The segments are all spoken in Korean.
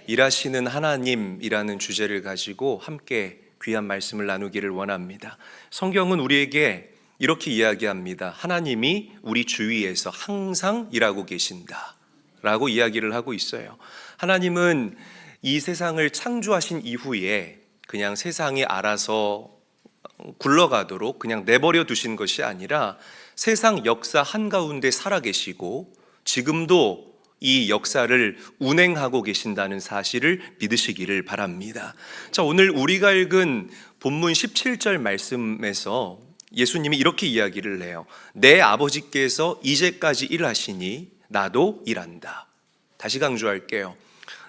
일하시는 하나님이라는 주제를 가지고 함께 귀한 말씀을 나누기를 원합니다. 성경은 우리에게 이렇게 이야기합니다. 하나님이 우리 주위에서 항상 일하고 계신다 라고 이야기를 하고 있어요. 하나님은 이 세상을 창조하신 이후에 그냥 세상이 알아서 굴러가도록 그냥 내버려 두신 것이 아니라 세상 역사 한가운데 살아계시고 지금도 이 역사를 운행하고 계신다는 사실을 믿으시기를 바랍니다. 자, 오늘 우리가 읽은 본문 17절 말씀에서 예수님이 이렇게 이야기를 해요. 내 아버지께서 이제까지 일하시니 나도 일한다. 다시 강조할게요.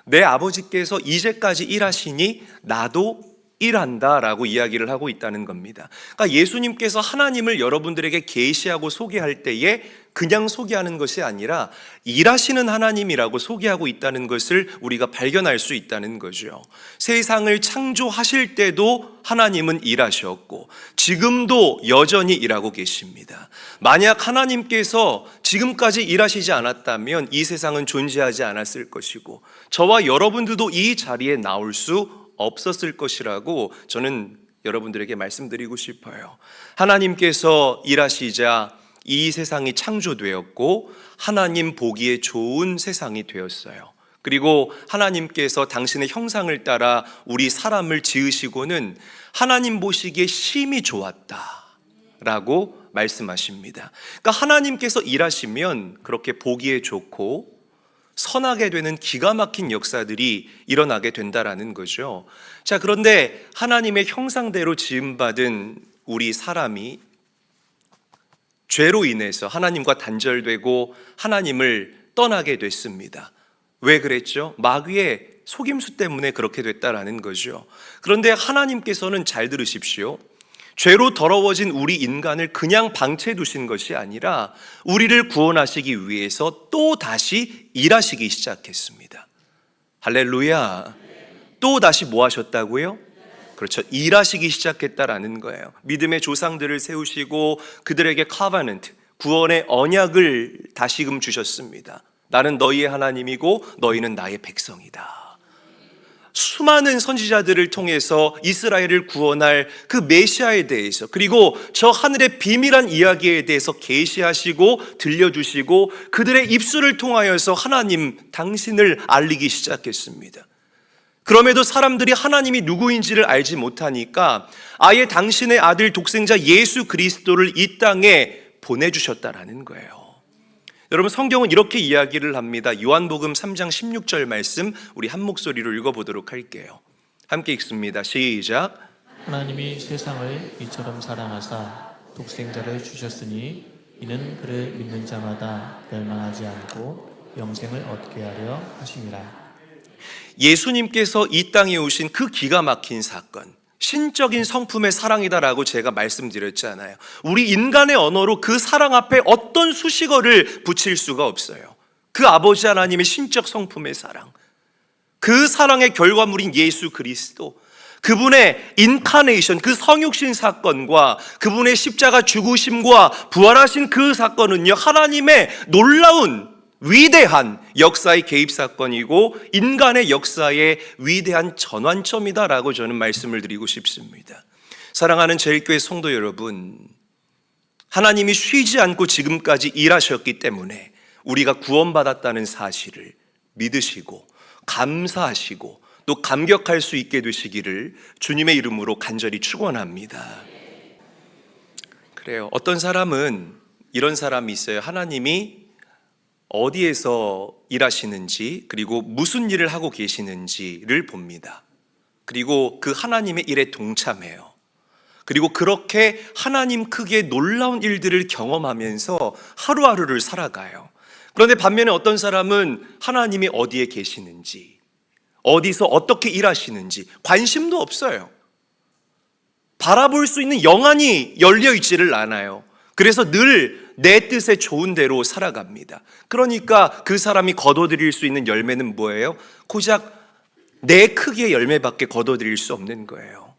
내 아버지께서 이제까지 일하시니 나도 일한다 라고 이야기를 하고 있다는 겁니다. 그러니까 예수님께서 하나님을 여러분들에게 계시하고 소개할 때에 그냥 소개하는 것이 아니라 일하시는 하나님이라고 소개하고 있다는 것을 우리가 발견할 수 있다는 거죠. 세상을 창조하실 때도 하나님은 일하셨고 지금도 여전히 일하고 계십니다. 만약 하나님께서 지금까지 일하시지 않았다면 이 세상은 존재하지 않았을 것이고 저와 여러분들도 이 자리에 나올 수 없었을 것이라고 저는 여러분들에게 말씀드리고 싶어요. 하나님께서 일하시자 이 세상이 창조되었고 하나님 보기에 좋은 세상이 되었어요. 그리고 하나님께서 당신의 형상을 따라 우리 사람을 지으시고는 하나님 보시기에 심히 좋았다라고 말씀하십니다. 그러니까 하나님께서 일하시면 그렇게 보기에 좋고 선하게 되는 기가 막힌 역사들이 일어나게 된다라는 거죠. 자, 그런데 하나님의 형상대로 지음받은 우리 사람이 죄로 인해서 하나님과 단절되고 하나님을 떠나게 됐습니다. 왜 그랬죠? 마귀의 속임수 때문에 그렇게 됐다라는 거죠. 그런데 하나님께서는 잘 들으십시오. 죄로 더러워진 우리 인간을 그냥 방치해 두신 것이 아니라 우리를 구원하시기 위해서 또 다시 일하시기 시작했습니다. 할렐루야. 또 다시 뭐 하셨다고요? 그렇죠. 일하시기 시작했다라는 거예요. 믿음의 조상들을 세우시고 그들에게 카바넌트, 구원의 언약을 다시금 주셨습니다. 나는 너희의 하나님이고 너희는 나의 백성이다. 수많은 선지자들을 통해서 이스라엘을 구원할 그 메시아에 대해서 그리고 저 하늘의 비밀한 이야기에 대해서 계시하시고 들려주시고 그들의 입술을 통하여서 하나님 당신을 알리기 시작했습니다. 그럼에도 사람들이 하나님이 누구인지를 알지 못하니까 아예 당신의 아들 독생자 예수 그리스도를 이 땅에 보내주셨다라는 거예요. 여러분, 성경은 이렇게 이야기를 합니다. 요한복음 3장 16절 말씀 우리 한 목소리로 읽어보도록 할게요. 함께 읽습니다. 시작. 하나님이 세상을 이처럼 사랑하사 독생자를 주셨으니 이는 그를 믿는 자마다 멸망하지 않고 영생을 얻게 하려 하심이라. 예수님께서 이 땅에 오신 그 기가 막힌 사건, 신적인 성품의 사랑이다라고 제가 말씀드렸잖아요. 우리 인간의 언어로 그 사랑 앞에 어떤 수식어를 붙일 수가 없어요. 그 아버지 하나님의 신적 성품의 사랑, 그 사랑의 결과물인 예수 그리스도, 그분의 인카네이션, 그 성육신 사건과 그분의 십자가 죽으심과 부활하신 그 사건은요, 하나님의 놀라운 위대한 역사의 개입 사건이고 인간의 역사의 위대한 전환점이다라고 저는 말씀을 드리고 싶습니다. 사랑하는 제일교회 성도 여러분, 하나님이 쉬지 않고 지금까지 일하셨기 때문에 우리가 구원받았다는 사실을 믿으시고 감사하시고 또 감격할 수 있게 되시기를 주님의 이름으로 간절히 축원합니다. 그래요. 어떤 사람은 이런 사람이 있어요. 하나님이 어디에서 일하시는지 그리고 무슨 일을 하고 계시는지를 봅니다. 그리고 그 하나님의 일에 동참해요. 그리고 그렇게 하나님 크기의 놀라운 일들을 경험하면서 하루하루를 살아가요. 그런데 반면에 어떤 사람은 하나님이 어디에 계시는지, 어디서 어떻게 일하시는지 관심도 없어요. 바라볼 수 있는 영안이 열려 있지를 않아요. 그래서 늘 내 뜻에 좋은 대로 살아갑니다. 그러니까 그 사람이 거둬들일 수 있는 열매는 뭐예요? 고작 내 크기의 열매밖에 거둬들일 수 없는 거예요.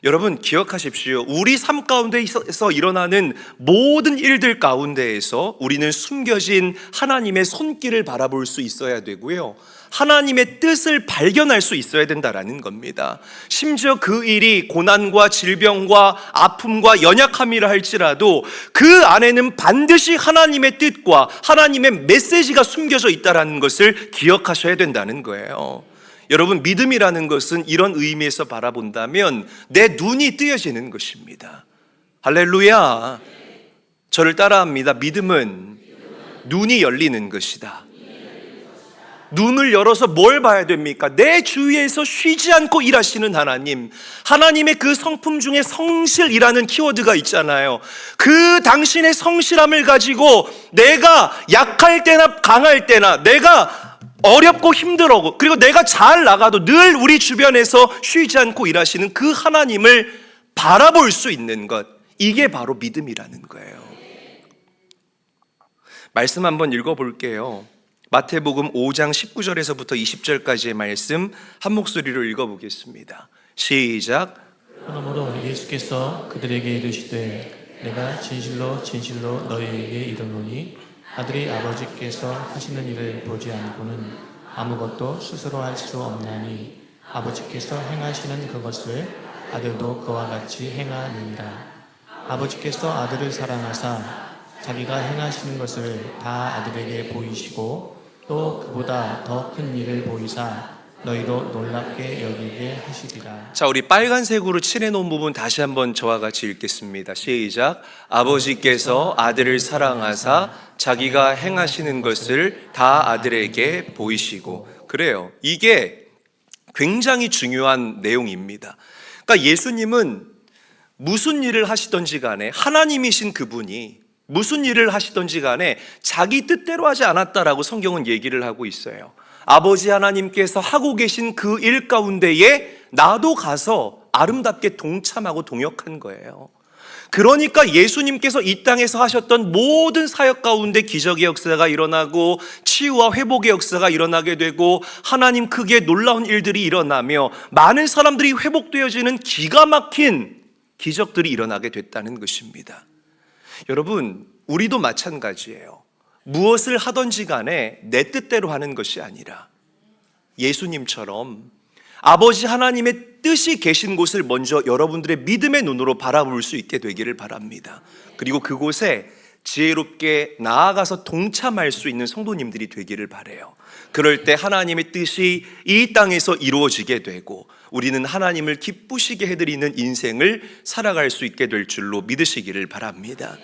여러분 기억하십시오. 우리 삶 가운데서 일어나는 모든 일들 가운데에서 우리는 숨겨진 하나님의 손길을 바라볼 수 있어야 되고요, 하나님의 뜻을 발견할 수 있어야 된다라는 겁니다. 심지어 그 일이 고난과 질병과 아픔과 연약함이라 할지라도 그 안에는 반드시 하나님의 뜻과 하나님의 메시지가 숨겨져 있다는 것을 기억하셔야 된다는 거예요. 여러분, 믿음이라는 것은 이런 의미에서 바라본다면 내 눈이 뜨여지는 것입니다. 할렐루야. 저를 따라합니다. 믿음은 눈이 열리는 것이다. 눈을 열어서 뭘 봐야 됩니까? 내 주위에서 쉬지 않고 일하시는 하나님, 하나님의 그 성품 중에 성실이라는 키워드가 있잖아요. 그 당신의 성실함을 가지고 내가 약할 때나 강할 때나, 내가 어렵고 힘들고, 그리고 내가 잘 나가도 늘 우리 주변에서 쉬지 않고 일하시는 그 하나님을 바라볼 수 있는 것, 이게 바로 믿음이라는 거예요. 말씀 한번 읽어볼게요. 마태복음 5장 19절에서부터 20절까지의 말씀 한 목소리로 읽어보겠습니다. 시작. 그러므로 예수께서 그들에게 이르시되 내가 진실로 진실로 너희에게 이르노니 아들이 아버지께서 하시는 일을 보지 않고는 아무것도 스스로 할 수 없나니 아버지께서 행하시는 그것을 아들도 그와 같이 행하느니라. 아버지께서 아들을 사랑하사 자기가 행하시는 것을 다 아들에게 보이시고 또 그보다 더 큰 일을 보이사 너희로 놀랍게 여기게 하시리라. 자, 우리 빨간색으로 칠해놓은 부분 다시 한번 저와 같이 읽겠습니다. 시작. 아버지께서 아들을 사랑하사 자기가 행하시는 것을 다 아들에게 보이시고. 그래요. 이게 굉장히 중요한 내용입니다. 그러니까 예수님은 무슨 일을 하시던지 간에, 하나님이신 그분이 무슨 일을 하시던지 간에 자기 뜻대로 하지 않았다라고 성경은 얘기를 하고 있어요. 아버지 하나님께서 하고 계신 그 일 가운데에 나도 가서 아름답게 동참하고 동역한 거예요. 그러니까 예수님께서 이 땅에서 하셨던 모든 사역 가운데 기적의 역사가 일어나고 치유와 회복의 역사가 일어나게 되고 하나님 크기의 놀라운 일들이 일어나며 많은 사람들이 회복되어지는 기가 막힌 기적들이 일어나게 됐다는 것입니다. 여러분, 우리도 마찬가지예요. 무엇을 하든지 간에 내 뜻대로 하는 것이 아니라 예수님처럼 아버지 하나님의 뜻이 계신 곳을 먼저 여러분들의 믿음의 눈으로 바라볼 수 있게 되기를 바랍니다. 그리고 그곳에 지혜롭게 나아가서 동참할 수 있는 성도님들이 되기를 바라요. 그럴 때 하나님의 뜻이 이 땅에서 이루어지게 되고 우리는 하나님을 기쁘시게 해드리는 인생을 살아갈 수 있게 될 줄로 믿으시기를 바랍니다.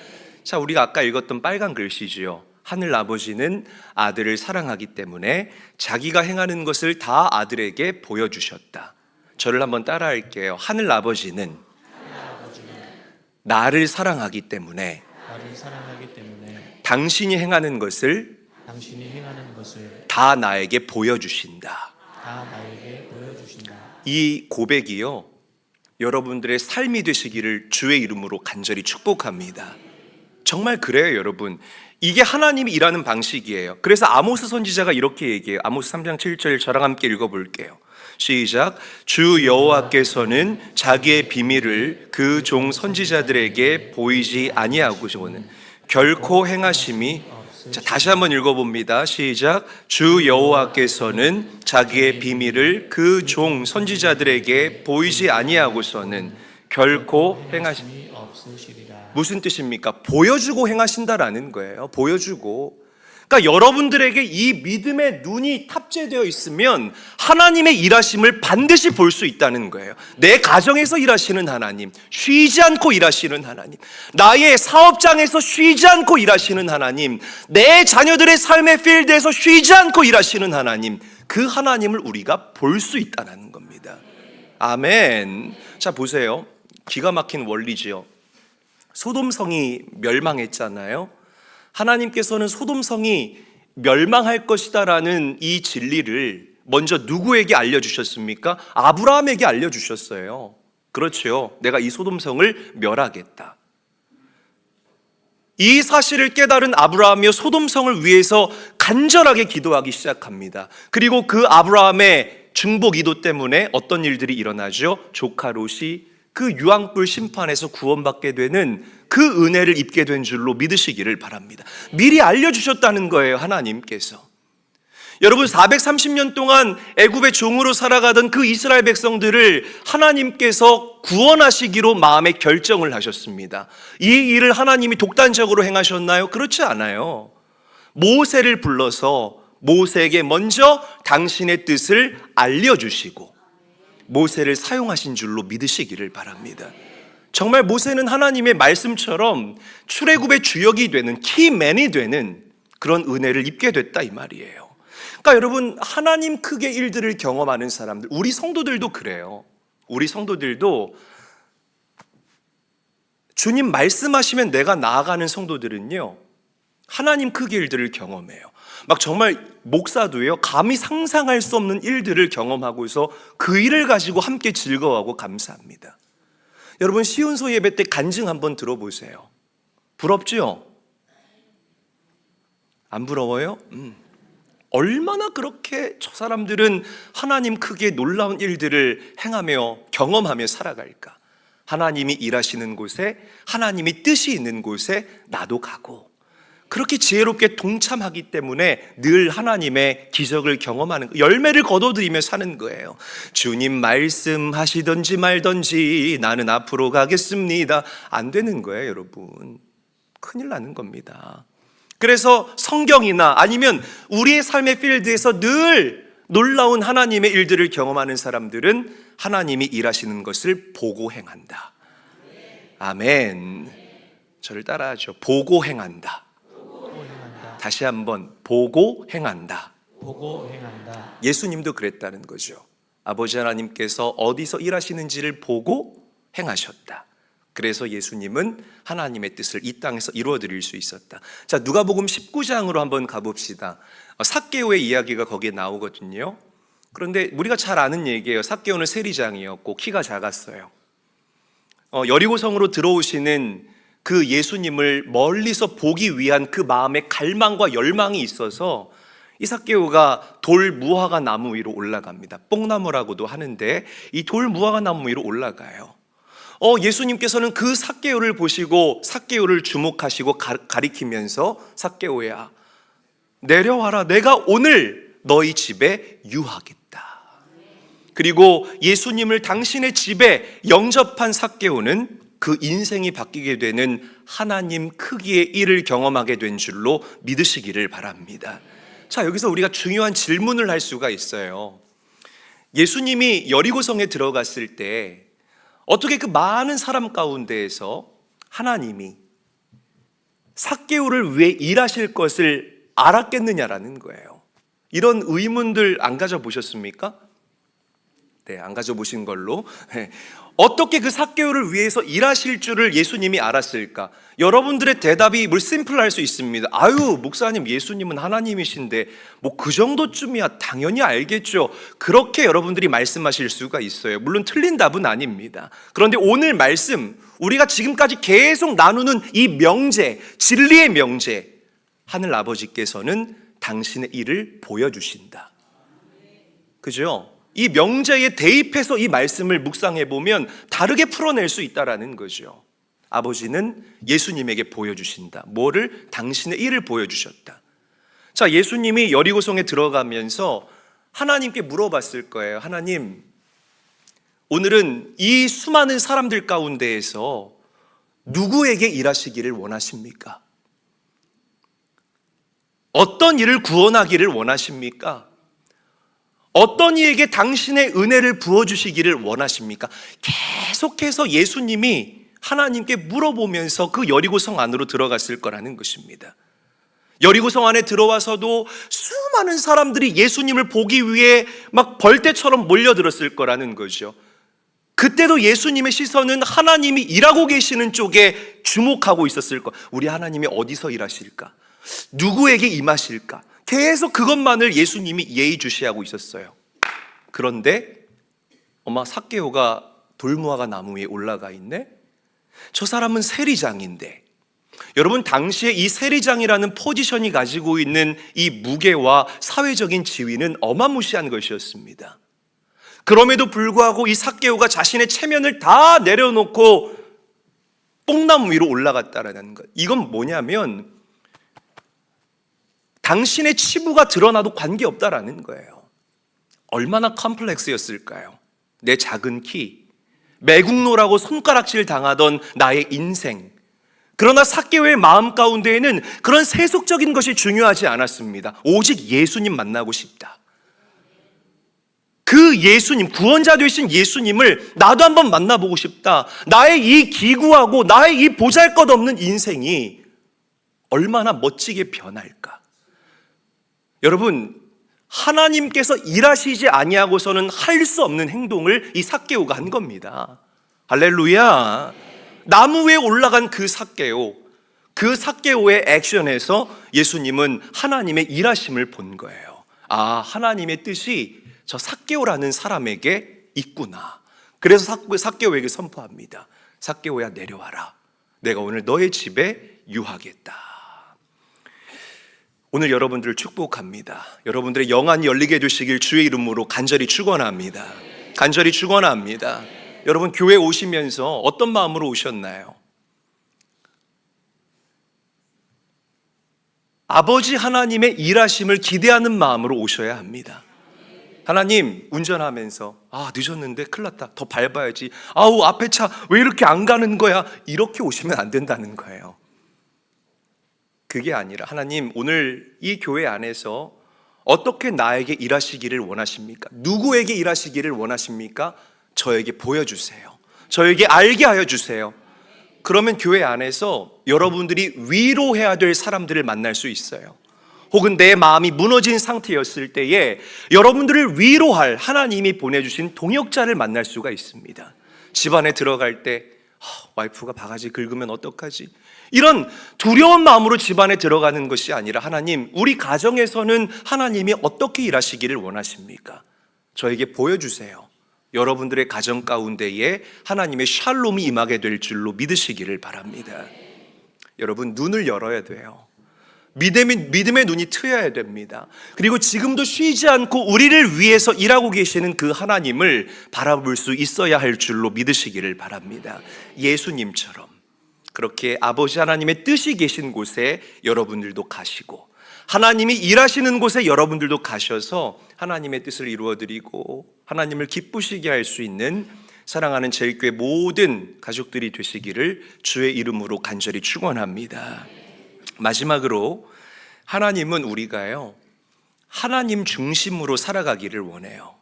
자, 우리가 아까 읽었던 빨간 글씨지요. 하늘 아버지는 아들을 사랑하기 때문에 자기가 행하는 것을 다 아들에게 보여주셨다. 저를 한번 따라할게요. 하늘 아버지는 나를 사랑하기 때문에 당신이 행하는 것을 다 나에게 보여주신다. 이 고백이요, 여러분들의 삶이 되시기를 주의 이름으로 간절히 축복합니다. 정말 그래요, 여러분. 이게 하나님이 일하는 방식이에요. 그래서 아모스 선지자가 이렇게 얘기해요. 아모스 3장 7절 저랑 함께 읽어볼게요. 시작. 주 여호와께서는 자기의 비밀을 그 종 선지자들에게 보이지 아니하고는 결코 행하심이. 자, 다시 한번 읽어봅니다. 시작. 주 여호와께서는 자기의 비밀을 그 종 선지자들에게 보이지 아니하고서는 결코 행하심이 없으시리라. 무슨 뜻입니까? 보여주고 행하신다라는 거예요. 보여주고. 그러니까 여러분들에게 이 믿음의 눈이 탑재되어 있으면 하나님의 일하심을 반드시 볼 수 있다는 거예요. 내 가정에서 일하시는 하나님, 쉬지 않고 일하시는 하나님, 나의 사업장에서 쉬지 않고 일하시는 하나님, 내 자녀들의 삶의 필드에서 쉬지 않고 일하시는 하나님, 그 하나님을 우리가 볼 수 있다는 겁니다. 아멘. 자, 보세요. 기가 막힌 원리지요. 소돔성이 멸망했잖아요. 하나님께서는 소돔성이 멸망할 것이다라는 이 진리를 먼저 누구에게 알려주셨습니까? 아브라함에게 알려주셨어요. 그렇죠. 내가 이 소돔성을 멸하겠다. 이 사실을 깨달은 아브라함이 소돔성을 위해서 간절하게 기도하기 시작합니다. 그리고 그 아브라함의 중보 기도 때문에 어떤 일들이 일어나죠? 조카 롯이 그 유황불 심판에서 구원받게 되는 그 은혜를 입게 된 줄로 믿으시기를 바랍니다. 미리 알려주셨다는 거예요, 하나님께서. 여러분, 430년 동안 애굽의 종으로 살아가던 그 이스라엘 백성들을 하나님께서 구원하시기로 마음에 결정을 하셨습니다. 이 일을 하나님이 독단적으로 행하셨나요? 그렇지 않아요. 모세를 불러서 모세에게 먼저 당신의 뜻을 알려주시고 모세를 사용하신 줄로 믿으시기를 바랍니다. 정말 모세는 하나님의 말씀처럼 출애굽의 주역이 되는 키맨이 되는 그런 은혜를 입게 됐다 이 말이에요. 그러니까 여러분, 하나님 크게 일들을 경험하는 사람들, 우리 성도들도 그래요. 우리 성도들도 주님 말씀하시면 내가 나아가는 성도들은요, 하나님 크게 일들을 경험해요. 막 정말 목사도요, 감히 상상할 수 없는 일들을 경험하고서 그 일을 가지고 함께 즐거워하고 감사합니다. 여러분, 시온소 예배 때 간증 한번 들어보세요. 부럽죠? 안 부러워요? 얼마나 그렇게 저 사람들은 하나님 크게 놀라운 일들을 행하며 경험하며 살아갈까? 하나님이 일하시는 곳에, 하나님이 뜻이 있는 곳에 나도 가고, 그렇게 지혜롭게 동참하기 때문에 늘 하나님의 기적을 경험하는, 열매를 거둬들이며 사는 거예요. 주님 말씀하시든지 말든지 나는 앞으로 가겠습니다. 안 되는 거예요, 여러분. 큰일 나는 겁니다. 그래서 성경이나 아니면 우리의 삶의 필드에서 늘 놀라운 하나님의 일들을 경험하는 사람들은 하나님이 일하시는 것을 보고 행한다. 아멘. 저를 따라하죠. 보고 행한다. 다시 한번, 보고 행한다. 보고 행한다. 예수님도 그랬다는 거죠. 아버지 하나님께서 어디서 일하시는지를 보고 행하셨다. 그래서 예수님은 하나님의 뜻을 이 땅에서 이루어 드릴 수 있었다. 자, 누가복음 19장으로 한번 가봅시다. 삭개오의 이야기가 거기에 나오거든요. 그런데 우리가 잘 아는 얘기예요. 삭개오는 세리장이었고 키가 작았어요. 여리고성으로 들어오시는 그 예수님을 멀리서 보기 위한 그 마음의 갈망과 열망이 있어서 이 삭개오가 돌 무화과 나무 위로 올라갑니다. 뽕나무라고도 하는데 이 돌 무화과 나무 위로 올라가요. 예수님께서는 그 삭개오를 보시고 삭개오를 주목하시고 가리키면서, 삭개오야, 내려와라. 내가 오늘 너희 집에 유하겠다. 그리고 예수님을 당신의 집에 영접한 삭개오는 그 인생이 바뀌게 되는 하나님 크기의 일을 경험하게 된 줄로 믿으시기를 바랍니다. 자, 여기서 우리가 중요한 질문을 할 수가 있어요. 예수님이 여리고성에 들어갔을 때 어떻게 그 많은 사람 가운데에서 하나님이 삭개오를 위해 일하실 것을 알았겠느냐라는 거예요. 이런 의문들 안 가져보셨습니까? 네, 안 가져보신 걸로. 어떻게 그 삭개오를 위해서 일하실 줄을 예수님이 알았을까? 여러분들의 대답이 뭘 심플할 수 있습니다. 아유, 목사님, 예수님은 하나님이신데 뭐 그 정도쯤이야 당연히 알겠죠. 그렇게 여러분들이 말씀하실 수가 있어요. 물론 틀린 답은 아닙니다. 그런데 오늘 말씀, 우리가 지금까지 계속 나누는 이 명제, 진리의 명제, 하늘 아버지께서는 당신의 일을 보여주신다. 그죠? 이 명제에 대입해서 이 말씀을 묵상해 보면 다르게 풀어낼 수 있다라는 거죠. 아버지는 예수님에게 보여주신다. 뭐를? 당신의 일을 보여주셨다. 자, 예수님이 여리고성에 들어가면서 하나님께 물어봤을 거예요. 하나님, 오늘은 이 수많은 사람들 가운데에서 누구에게 일하시기를 원하십니까? 어떤 일을 구원하기를 원하십니까? 어떤 이에게 당신의 은혜를 부어주시기를 원하십니까? 계속해서 예수님이 하나님께 물어보면서 그 여리고성 안으로 들어갔을 거라는 것입니다. 여리고성 안에 들어와서도 수많은 사람들이 예수님을 보기 위해 막 벌떼처럼 몰려들었을 거라는 거죠. 그때도 예수님의 시선은 하나님이 일하고 계시는 쪽에 주목하고 있었을 거. 우리 하나님이 어디서 일하실까? 누구에게 임하실까? 계속 그것만을 예수님이 예의주시하고 있었어요. 그런데 삭개오가 돌무화과 나무 위에 올라가 있네? 저 사람은 세리장인데, 여러분, 당시에 이 세리장이라는 포지션이 가지고 있는 이 무게와 사회적인 지위는 어마무시한 것이었습니다. 그럼에도 불구하고 이 삭개오가 자신의 체면을 다 내려놓고 뽕나무 위로 올라갔다라는 것. 이건 뭐냐면 당신의 치부가 드러나도 관계없다라는 거예요. 얼마나 컴플렉스였을까요? 내 작은 키, 매국노라고 손가락질 당하던 나의 인생. 그러나 삭개오의 마음 가운데에는 그런 세속적인 것이 중요하지 않았습니다. 오직 예수님 만나고 싶다. 그 예수님, 구원자 되신 예수님을 나도 한번 만나보고 싶다. 나의 이 기구하고 나의 이 보잘것없는 인생이 얼마나 멋지게 변할까. 여러분, 하나님께서 일하시지 아니하고서는 할 수 없는 행동을 이 삭개오가 한 겁니다. 할렐루야. 나무 위에 올라간 그 삭개오의 액션에서 예수님은 하나님의 일하심을 본 거예요. 아, 하나님의 뜻이 저 삭개오라는 사람에게 있구나. 그래서 삭개오에게 선포합니다. 삭개오야, 내려와라. 내가 오늘 너의 집에 유하겠다. 오늘 여러분들을 축복합니다. 여러분들의 영안이 열리게 해주시길 주의 이름으로 간절히 축원합니다. 간절히 축원합니다. 여러분, 교회 오시면서 어떤 마음으로 오셨나요? 아버지 하나님의 일하심을 기대하는 마음으로 오셔야 합니다. 하나님, 운전하면서 늦었는데 큰일 났다, 더 밟아야지, 아우 앞에 차 왜 이렇게 안 가는 거야, 이렇게 오시면 안 된다는 거예요. 그게 아니라 하나님, 오늘 이 교회 안에서 어떻게 나에게 일하시기를 원하십니까? 누구에게 일하시기를 원하십니까? 저에게 보여주세요. 저에게 알게 하여 주세요. 그러면 교회 안에서 여러분들이 위로해야 될 사람들을 만날 수 있어요. 혹은 내 마음이 무너진 상태였을 때에 여러분들을 위로할 하나님이 보내주신 동역자를 만날 수가 있습니다. 집안에 들어갈 때 와이프가 바가지 긁으면 어떡하지? 이런 두려운 마음으로 집안에 들어가는 것이 아니라 하나님, 우리 가정에서는 하나님이 어떻게 일하시기를 원하십니까? 저에게 보여주세요. 여러분들의 가정 가운데에 하나님의 샬롬이 임하게 될 줄로 믿으시기를 바랍니다. 여러분, 눈을 열어야 돼요. 믿음의 눈이 트여야 됩니다. 그리고 지금도 쉬지 않고 우리를 위해서 일하고 계시는 그 하나님을 바라볼 수 있어야 할 줄로 믿으시기를 바랍니다. 예수님처럼 그렇게 아버지 하나님의 뜻이 계신 곳에 여러분들도 가시고, 하나님이 일하시는 곳에 여러분들도 가셔서 하나님의 뜻을 이루어드리고 하나님을 기쁘시게 할 수 있는 사랑하는 제일교회 모든 가족들이 되시기를 주의 이름으로 간절히 축원합니다. 마지막으로, 하나님은 우리가요, 하나님 중심으로 살아가기를 원해요.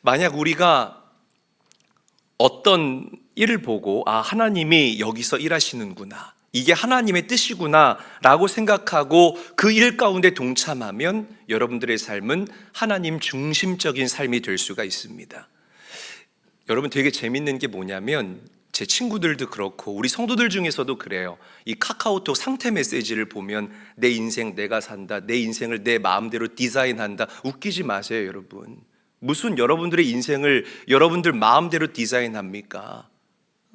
만약 우리가 어떤 일을 보고 하나님이 여기서 일하시는구나, 이게 하나님의 뜻이구나 라고 생각하고 그 일 가운데 동참하면 여러분들의 삶은 하나님 중심적인 삶이 될 수가 있습니다. 여러분, 되게 재밌는 게 뭐냐면, 제 친구들도 그렇고 우리 성도들 중에서도 그래요. 이 카카오톡 상태 메시지를 보면 내 인생 내가 산다, 내 인생을 내 마음대로 디자인한다. 웃기지 마세요, 여러분. 무슨 여러분들의 인생을 여러분들 마음대로 디자인합니까?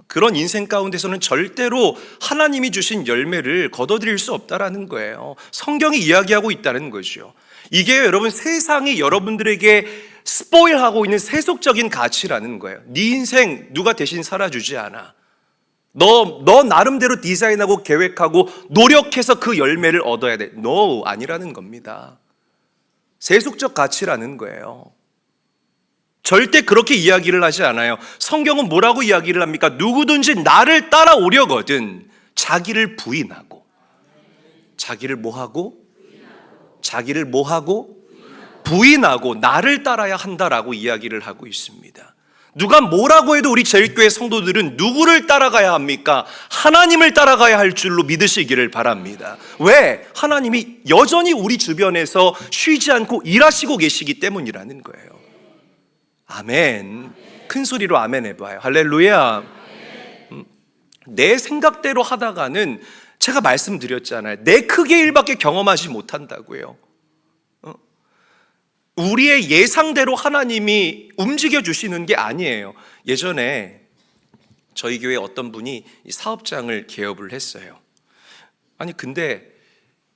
그런 인생 가운데서는 절대로 하나님이 주신 열매를 거둬들일 수 없다라는 거예요. 성경이 이야기하고 있다는 거죠. 이게 여러분, 세상이 여러분들에게 스포일하고 있는 세속적인 가치라는 거예요. 네 인생 누가 대신 살아주지 않아. 너 나름대로 디자인하고 계획하고 노력해서 그 열매를 얻어야 돼. No, 아니라는 겁니다. 세속적 가치라는 거예요. 절대 그렇게 이야기를 하지 않아요. 성경은 뭐라고 이야기를 합니까? 누구든지 나를 따라오려거든 자기를 부인하고, 자기를 뭐하고? 자기를 뭐하고? 부인하고 나를 따라야 한다라고 이야기를 하고 있습니다. 누가 뭐라고 해도 우리 제일교회 성도들은 누구를 따라가야 합니까? 하나님을 따라가야 할 줄로 믿으시기를 바랍니다. 왜? 하나님이 여전히 우리 주변에서 쉬지 않고 일하시고 계시기 때문이라는 거예요. 아멘. 큰 소리로 아멘 해봐요. 할렐루야. 내 생각대로 하다가는 제가 말씀드렸잖아요. 내 크게 일밖에 경험하지 못한다고요. 우리의 예상대로 하나님이 움직여 주시는 게 아니에요. 예전에 저희 교회 어떤 분이 사업장을 개업을 했어요. 아니 근데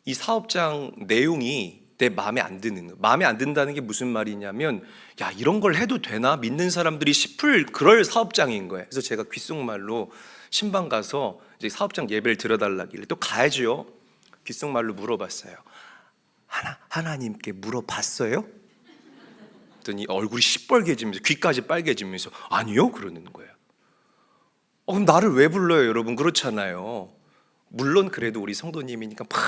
이 사업장 내용이 내 마음에 안 드는 거. 마음에 안 든다는 게 무슨 말이냐면, 야, 이런 걸 해도 되나? 믿는 사람들이 싶을 그럴 사업장인 거예요. 그래서 제가 귓속말로 신방 가서 이제 사업장 예배를 들어달라길래 또 가야죠. 귓속말로 물어봤어요. 하나님께 물어봤어요? 그랬더니 얼굴이 시뻘개지면서 귀까지 빨개지면서 아니요? 그러는 거예요. 그럼 나를 왜 불러요, 여러분? 그렇잖아요. 물론 그래도 우리 성도님이니까 막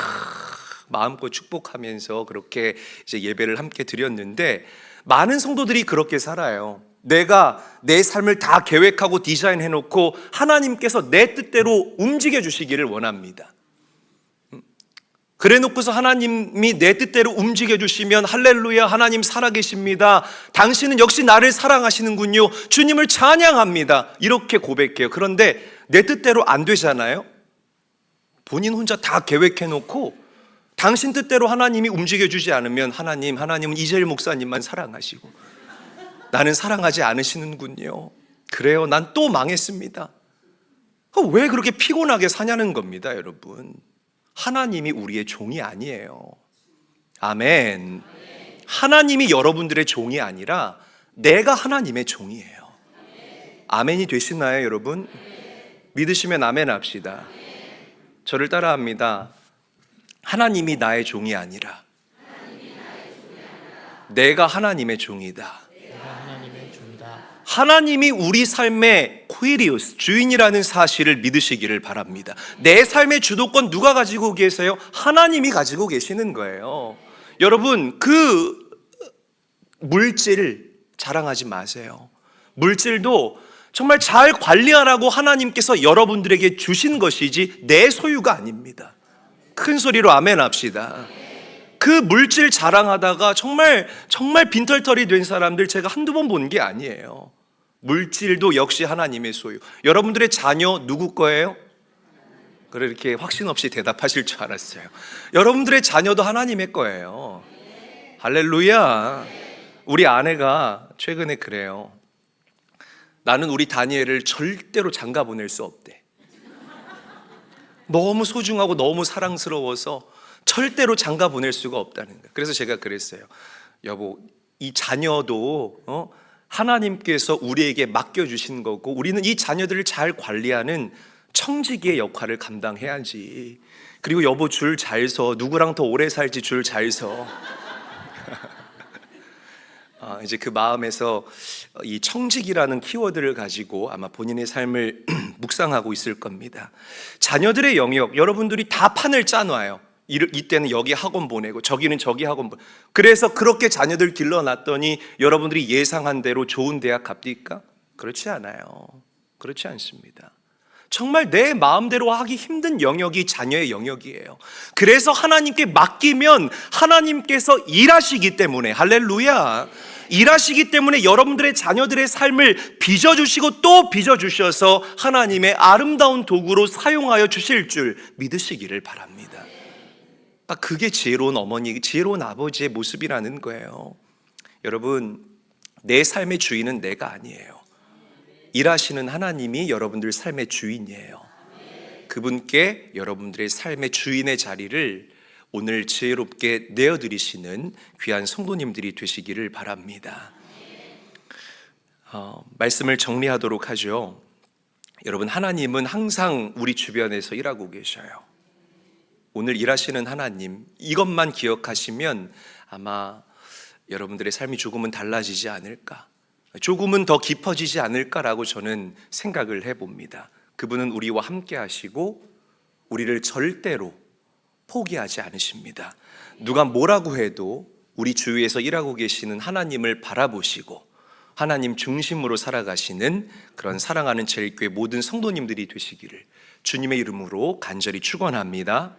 마음껏 축복하면서 그렇게 이제 예배를 함께 드렸는데, 많은 성도들이 그렇게 살아요. 내가 내 삶을 다 계획하고 디자인해 놓고 하나님께서 내 뜻대로 움직여 주시기를 원합니다. 그래 놓고서 하나님이 내 뜻대로 움직여 주시면 할렐루야, 하나님 살아계십니다, 당신은 역시 나를 사랑하시는군요, 주님을 찬양합니다, 이렇게 고백해요. 그런데 내 뜻대로 안 되잖아요. 본인 혼자 다 계획해 놓고 당신 뜻대로 하나님이 움직여 주지 않으면 하나님은 이재일 목사님만 사랑하시고 나는 사랑하지 않으시는군요. 그래요, 난 또 망했습니다. 왜 그렇게 피곤하게 사냐는 겁니다, 여러분. 하나님이 우리의 종이 아니에요. 아멘. 하나님이 여러분들의 종이 아니라 내가 하나님의 종이에요. 아멘이 되시나요, 여러분? 믿으시면 아멘 합시다. 저를 따라합니다. 하나님이 나의 종이 아니라 내가 하나님의 종이다. 하나님이 우리 삶의 쿠이리우스, 주인이라는 사실을 믿으시기를 바랍니다. 내 삶의 주도권 누가 가지고 계세요? 하나님이 가지고 계시는 거예요. 여러분, 그 물질 자랑하지 마세요. 물질도 정말 잘 관리하라고 하나님께서 여러분들에게 주신 것이지 내 소유가 아닙니다. 큰 소리로 아멘 합시다. 그 물질 자랑하다가 정말 빈털털이 된 사람들 제가 한두 번 본 게 아니에요. 물질도 역시 하나님의 소유. 여러분들의 자녀 누구 거예요? 그래, 이렇게 확신 없이 대답하실 줄 알았어요. 여러분들의 자녀도 하나님의 거예요. 할렐루야. 우리 아내가 최근에 그래요. 나는 우리 다니엘을 절대로 장가 보낼 수 없대. 너무 소중하고 너무 사랑스러워서 절대로 장가 보낼 수가 없다는 거예요. 그래서 제가 그랬어요. 여보, 이 자녀도 하나님께서 우리에게 맡겨주신 거고 우리는 이 자녀들을 잘 관리하는 청지기의 역할을 감당해야지. 그리고 여보, 줄 잘 서. 누구랑 더 오래 살지 줄 잘 서. 이제 그 마음에서 이 청직이라는 키워드를 가지고 아마 본인의 삶을 묵상하고 있을 겁니다. 자녀들의 영역, 여러분들이 다 판을 짜놔요. 이때는 여기 학원 보내고 저기는 저기 학원 보내고. 그래서 그렇게 자녀들 길러놨더니 여러분들이 예상한 대로 좋은 대학 갑니까? 그렇지 않아요. 그렇지 않습니다. 정말 내 마음대로 하기 힘든 영역이 자녀의 영역이에요. 그래서 하나님께 맡기면 하나님께서 일하시기 때문에, 할렐루야, 일하시기 때문에 여러분들의 자녀들의 삶을 빚어주시고 또 빚어주셔서 하나님의 아름다운 도구로 사용하여 주실 줄 믿으시기를 바랍니다. 그게 지혜로운 어머니, 지혜로운 아버지의 모습이라는 거예요. 여러분, 내 삶의 주인은 내가 아니에요. 일하시는 하나님이 여러분들 삶의 주인이에요. 그분께 여러분들의 삶의 주인의 자리를 오늘 지혜롭게 내어드리시는 귀한 성도님들이 되시기를 바랍니다. 말씀을 정리하도록 하죠. 여러분, 하나님은 항상 우리 주변에서 일하고 계셔요. 오늘 일하시는 하나님, 이것만 기억하시면 아마 여러분들의 삶이 조금은 달라지지 않을까, 조금은 더 깊어지지 않을까라고 저는 생각을 해봅니다. 그분은 우리와 함께 하시고 우리를 절대로 포기하지 않으십니다. 누가 뭐라고 해도 우리 주위에서 일하고 계시는 하나님을 바라보시고 하나님 중심으로 살아가시는 그런 사랑하는 제일교회 모든 성도님들이 되시기를 주님의 이름으로 간절히 축원합니다.